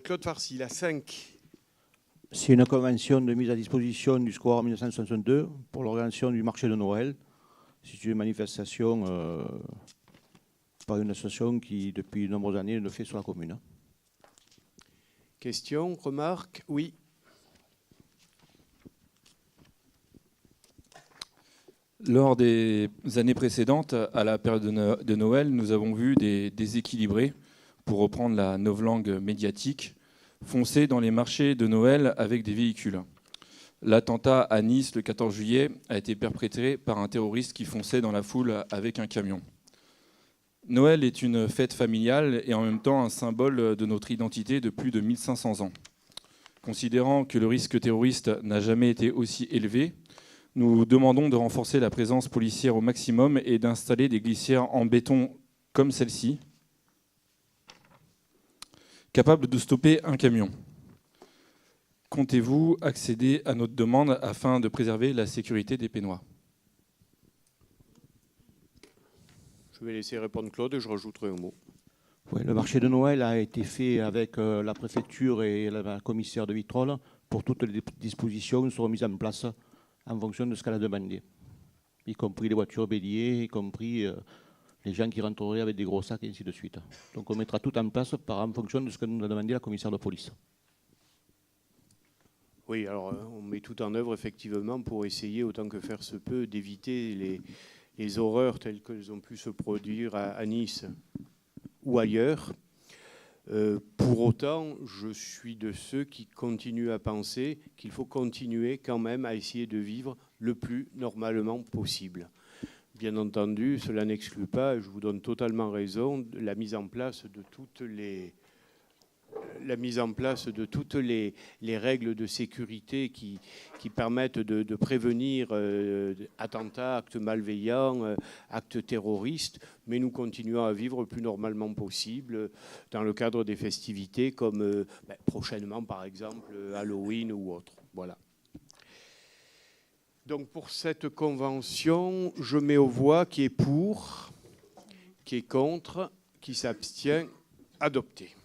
Claude Farcy, la 5. C'est une convention de mise à disposition du square 1962 pour l'organisation du marché de Noël. C'est une manifestation par une association qui, depuis de nombreuses années, le fait sur la commune. Question, remarque? Oui. Lors des années précédentes, à la période de Noël, nous avons vu des déséquilibrés, pour reprendre la novlangue médiatique, foncer dans les marchés de Noël avec des véhicules. L'attentat à Nice le 14 juillet a été perpétré par un terroriste qui fonçait dans la foule avec un camion. Noël est une fête familiale et en même temps un symbole de notre identité de plus de 1500 ans. Considérant que le risque terroriste n'a jamais été aussi élevé, nous demandons de renforcer la présence policière au maximum et d'installer des glissières en béton comme celle-ci, capables de stopper un camion. Comptez-vous accéder à notre demande afin de préserver la sécurité des Pénois? Je vais laisser répondre Claude et je rajouterai un mot. Oui, le marché de Noël a été fait avec la préfecture et la commissaire de Vitrolles pour toutes les dispositions seront mises en place en fonction de ce qu'elle a demandé, y compris les voitures béliers, y compris les gens qui rentreraient avec des gros sacs et ainsi de suite. Donc on mettra tout en place en fonction de ce que nous a demandé la commissaire de police. Oui, alors on met tout en œuvre effectivement pour essayer autant que faire se peut d'éviter les horreurs telles qu'elles ont pu se produire à Nice ou ailleurs. Pour autant, je suis de ceux qui continuent à penser qu'il faut continuer quand même à essayer de vivre le plus normalement possible. Bien entendu, cela n'exclut pas, et je vous donne totalement raison, la mise en place de toutes les règles de sécurité qui permettent de prévenir attentats, actes malveillants, actes terroristes, mais nous continuons à vivre le plus normalement possible dans le cadre des festivités comme prochainement par exemple Halloween ou autre. Voilà. Donc pour cette convention, je mets aux voix qui est pour, qui est contre, qui s'abstient, adopté.